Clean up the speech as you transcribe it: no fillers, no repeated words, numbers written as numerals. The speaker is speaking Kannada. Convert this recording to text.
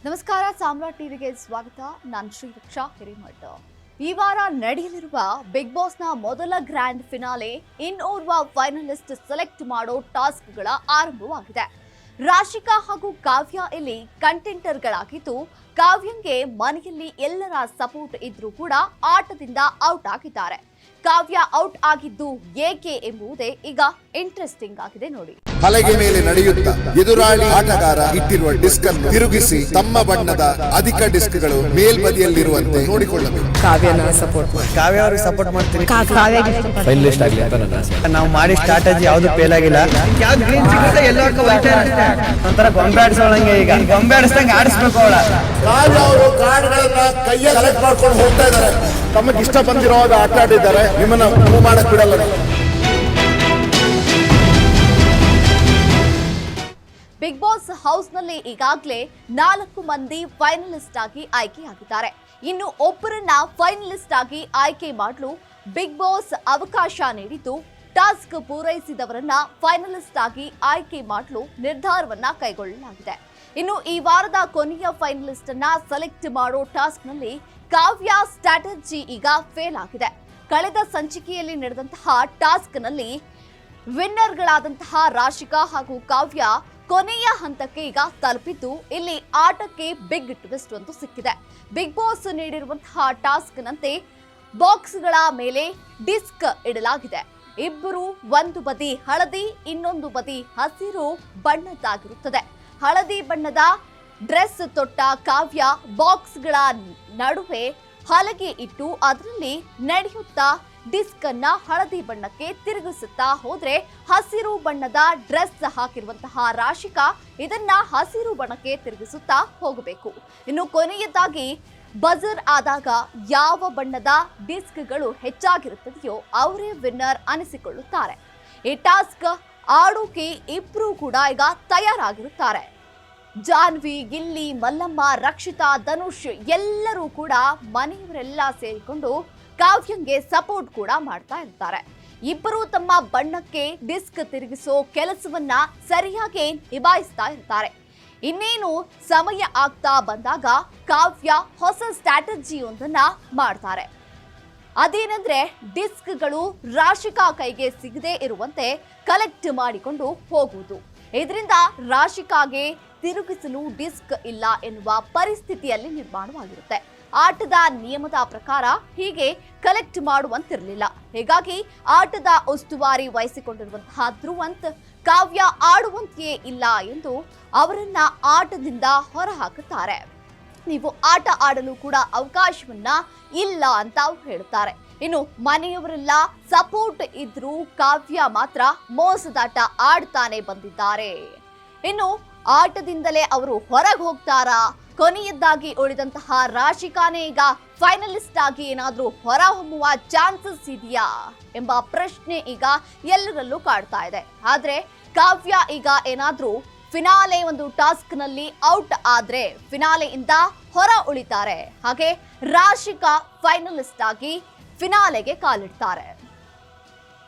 ನಮಸ್ಕಾರ, ಸಾಮ್ರಾಟ್ ಟಿವಿಗೆ ಸ್ವಾಗತ. ನಾನು ಶ್ರೀರಕ್ಷಾ ಹಿರೇಮಠ. ಈ ವಾರ ನಡೆಯಲಿರುವ ಬಿಗ್ ಬಾಸ್ನ ಮೊದಲ ಗ್ರ್ಯಾಂಡ್ ಫಿನಾಲೆ ಇನ್ನೋರ್ವ ಫೈನಲಿಸ್ಟ್ ಸೆಲೆಕ್ಟ್ ಮಾಡೋ ಟಾಸ್ಕ್ಗಳ ಆರಂಭವಾಗಿದೆ. ರಾಶಿಕಾ ಹಾಗೂ ಕಾವ್ಯ ಇಲ್ಲಿ ಕಂಟೆಂಟರ್ಗಳಾಗಿದ್ದು, ಕಾವ್ಯಂಗೆ ಮನೆಯಲ್ಲಿ ಎಲ್ಲರ ಸಪೋರ್ಟ್ ಇದ್ರೂ ಕೂಡ ಆಟದಿಂದ ಔಟ್ ಆಗಿದ್ದಾರೆ. ಕಾವ್ಯ ಔಟ್ ಆಗಿದ್ದು ಏಕೆ ಎಂಬುದೇ ಈಗ ಇಂಟ್ರೆಸ್ಟಿಂಗ್ ಆಗಿದೆ ನೋಡಿ. ಹಲಗೆ ಮೇಲೆ ನಡೆಯುತ್ತಾ ಎದುರಾಳಿ ಆಟಗಾರ ಇಟ್ಟಿರುವ ಡಿಸ್ಕ್ ಅನ್ನು ತಿರುಗಿಸಿ ತಮ್ಮ ಬಣ್ಣದ ಅಧಿಕ ಡಿಸ್ಕ್ಗಳು ಮೇಲ್ಬದಿಯಲ್ಲಿರುವಂತೆ ನೋಡಿಕೊಳ್ಳಬೇಕು. ಕಾವ್ಯನ ಸಪೋರ್ಟ್ ಮಾಡಿ, ಕಾವ್ಯ ಅವ್ರಿಗೆ ಸಪೋರ್ಟ್ ಮಾಡ್ತೀನಿ. ಫೈನಲಿಸ್ಟ್ ಆಗಲಿ ಅಂತ ನನ್ನ ಆಸೆ. ನಾವು ಮಾಡಿ ಸ್ಟ್ರಾಟಜಿ ಯಾವ್ದು ಫೇಲ್ ಆಗಿಲ್ಲ. ಯಾವ್ದು ಗ್ರೀನ್ ಸಿಗುತ್ತೆ ಎಲ್ಲರಿಗೂ ಒಂಥರ ಗೊಂಬೆ ಆಡಿಸೋಳಂಗೆ, ಈಗ ಗೊಂಬೆ ಆಡಿಸ್ದಂಗೆ ಆಡಿಸ್ಬೇಕು ಅವಳ. ಕಾವ್ಯ ಅವರು ಕಾರ್ಡ್ಗಳನ್ನ ಕೈಯ ಸೆಲೆಕ್ಟ್ ಮಾಡ್ಕೊಂಡು ಹೋಗ್ತಾ ಇದ್ದಾರೆ. ತಮಗೆ ಇಷ್ಟ ಬಂದಿರೋ ಆಟ ಆಡಿದ್ದಾರೆ. ನಿಮ್ಮನ್ನ ಮೂವ್ ಮಾಡಕ್ ಬಿಡಲ್ಲ. ಬಿಗ್ ಬಾಸ್ ಹೌಸ್ನಲ್ಲಿ ಈಗಾಗಲೇ 4 ಮಂದಿ ಫೈನಲಿಸ್ಟ್ ಆಗಿ ಆಯ್ಕೆಯಾಗಿದ್ದಾರೆ. ಇನ್ನು ಒಬ್ಬರನ್ನ ಫೈನಲಿಸ್ಟ್ ಆಗಿ ಆಯ್ಕೆ ಮಾಡಲು ಬಿಗ್ ಬಾಸ್ ಅವಕಾಶ ನೀಡಿದ್ದು, ಟಾಸ್ಕ್ ಪೂರೈಸಿದವರನ್ನ ಫೈನಲಿಸ್ಟ್ ಆಗಿ ಆಯ್ಕೆ ಮಾಡಲು ನಿರ್ಧಾರವನ್ನ ಕೈಗೊಳ್ಳಲಾಗಿದೆ. ಇನ್ನು ಈ ವಾರದ ಕೊನೆಯ ಫೈನಲಿಸ್ಟ್ ಅನ್ನ ಸೆಲೆಕ್ಟ್ ಮಾಡೋ ಟಾಸ್ಕ್ನಲ್ಲಿ ಕಾವ್ಯ ಸ್ಟ್ರಾಟಜಿ ಈಗ ಫೇಲ್ ಆಗಿದೆ. ಕಳೆದ ಸಂಚಿಕೆಯಲ್ಲಿ ನಡೆದಂತಹ ಟಾಸ್ಕ್ನಲ್ಲಿ ವಿನ್ನರ್ಗಳಾದಂತಹ ರಾಶಿಕಾ ಹಾಗೂ ಕಾವ್ಯ ಕೊನೆಯ ಹಂತಕ್ಕೆ ಈಗ ತಲುಪಿದ್ದು, ಇಲ್ಲಿ ಆಟಕ್ಕೆ ಬಿಗ್ ಟ್ವಿಸ್ಟ್ ಒಂದು ಸಿಕ್ಕಿದೆ. ಬಿಗ್ ಬಾಸ್ ನೀಡಿರುವಂತಹ ಟಾಸ್ಕ್ನಂತೆ ಬಾಕ್ಸ್ಗಳ ಮೇಲೆ ಡಿಸ್ಕ್ ಇಡಲಾಗಿದೆ. ಇಬ್ಬರು ಒಂದು ಬದಿ ಹಳದಿ, ಇನ್ನೊಂದು ಬದಿ ಹಸಿರು ಬಣ್ಣದ್ದಾಗಿರುತ್ತದೆ. ಹಳದಿ ಬಣ್ಣದ ಡ್ರೆಸ್ ತೊಟ್ಟ ಕಾವ್ಯ ಬಾಕ್ಸ್ಗಳ ನಡುವೆ ಹಲಗೆ ಇಟ್ಟು ಅದರಲ್ಲಿ ನಡೆಯುತ್ತಾ ಡಿಸ್ಕ್ ಅನ್ನ ಹಳದಿ ಬಣ್ಣಕ್ಕೆ ತಿರುಗಿಸುತ್ತಾ ಹೋದ್ರೆ, ಹಸಿರು ಬಣ್ಣದ ಡ್ರೆಸ್ ಹಾಕಿರುವಂತಹ ರಾಶಿಕಾ ಇದನ್ನ ಹಸಿರು ಬಣ್ಣಕ್ಕೆ ತಿರುಗಿಸುತ್ತಾ ಹೋಗಬೇಕು. ಇನ್ನು ಕೊನೆಯದಾಗಿ ಬಜರ್ ಆದಾಗ ಯಾವ ಬಣ್ಣದ ಡಿಸ್ಕ್ಗಳು ಹೆಚ್ಚಾಗಿರುತ್ತದೆಯೋ ಅವರೇ ವಿನ್ನರ್ ಅನಿಸಿಕೊಳ್ಳುತ್ತಾರೆ. ಈ ಟಾಸ್ಕ್ ಆಡೋಕೆ ಇಬ್ರು ಕೂಡ ಈಗ ತಯಾರಾಗಿರುತ್ತಾರೆ. ಜಾನ್ವಿ, ಗಿಲ್ಲಿ, ಮಲ್ಲಮ್ಮ, ರಕ್ಷಿತಾ, ಧನುಷ್ ಎಲ್ಲರೂ ಕೂಡ ಮನೆಯವರೆಲ್ಲ ಸೇರಿಕೊಂಡು ಕಾವ್ಯಂಗೆ ಸಪೋರ್ಟ್ ಕೂಡ ಮಾಡ್ತಾ ಇರ್ತಾರೆ. ಇಬ್ಬರು ತಮ್ಮ ಬಣ್ಣಕ್ಕೆ ಡಿಸ್ಕ್ ತಿರುಗಿಸೋ ಕೆಲಸವನ್ನ ಸರಿಯಾಗಿ ನಿಭಾಯಿಸ್ತಾ ಇರ್ತಾರೆ. ಇನ್ನೇನು ಸಮಯ ಆಗ್ತಾ ಬಂದಾಗ ಕಾವ್ಯ ಹೊಸ ಸ್ಟ್ರಾಟಜಿಯೊಂದನ್ನ ಮಾಡ್ತಾರೆ. ಅದೇನೆಂದ್ರೆ ಡಿಸ್ಕ್ಗಳು ರಾಶಿಕಾ ಕೈಗೆ ಸಿಗದೆ ಇರುವಂತೆ ಕಲೆಕ್ಟ್ ಮಾಡಿಕೊಂಡು ಹೋಗುವುದು. ಇದರಿಂದ ರಾಶಿಕಾಗೆ ತಿರುಗಿಸಲು ಡಿಸ್ಕ್ ಇಲ್ಲ ಎನ್ನುವ ಪರಿಸ್ಥಿತಿಯಲ್ಲಿ ನಿರ್ಮಾಣವಾಗಿರುತ್ತೆ. ಆಟದ ನಿಯಮದ ಪ್ರಕಾರ ಹೀಗೆ ಕಲೆಕ್ಟ್ ಮಾಡುವಂತಿರಲಿಲ್ಲ. ಹೀಗಾಗಿ ಆಟದ ಉಸ್ತುವಾರಿ ವಹಿಸಿಕೊಂಡಿರುವಂತಹ ಧ್ರುವಂತ್ ಕಾವ್ಯ ಆಡುವಂತೆಯೇ ಇಲ್ಲ ಎಂದು ಅವರನ್ನ ಆಟದಿಂದ ಹೊರಹಾಕುತ್ತಾರೆ. ನೀವು ಆಟ ಆಡಲು ಕೂಡ ಅವಕಾಶವನ್ನ ಇಲ್ಲ ಅಂತ ಅವ್ರು ಹೇಳುತ್ತಾರೆ. ಇನ್ನು ಮನೆಯವರೆಲ್ಲ ಸಪೋರ್ಟ್ ಇದ್ರೂ ಕಾವ್ಯ ಮಾತ್ರ ಮೋಸದಾಟ ಆಡ್ತಾನೆ ಬಂದಿದ್ದಾರೆ. ಇನ್ನು ಆಟದಿಂದಲೇ ಅವರು ಹೊರಗೆ ಹೋಗ್ತಾರಾ? ಕೊನೆಯದಾಗಿ ಉಳಿದಂತಹ ರಾಶಿಕಾನೇ ಈಗ ಫೈನಲಿಸ್ಟ್ ಆಗಿ ಏನಾದ್ರೂ ಹೊರಹೊಮ್ಮುವ ಚಾನ್ಸಸ್ ಇದೆಯಾ ಎಂಬ ಪ್ರಶ್ನೆ ಈಗ ಎಲ್ಲರಲ್ಲೂ ಕಾಡ್ತಾ ಇದೆ. ಆದ್ರೆ ಕಾವ್ಯ ಈಗ ಏನಾದ್ರೂ ಫಿನಾಲೆ ಒಂದು ಟಾಸ್ಕ್ ನಲ್ಲಿ ಔಟ್ ಆದ್ರೆ ಫಿನಾಲೆಯಿಂದ ಹೊರ ಉಳಿತಾರೆ. ಹಾಗೆ ರಾಶಿಕಾ ಫೈನಲಿಸ್ಟ್ ಆಗಿ ಫಿನಾಲೆಗೆ ಕಾಲಿಡ್ತಾರೆ.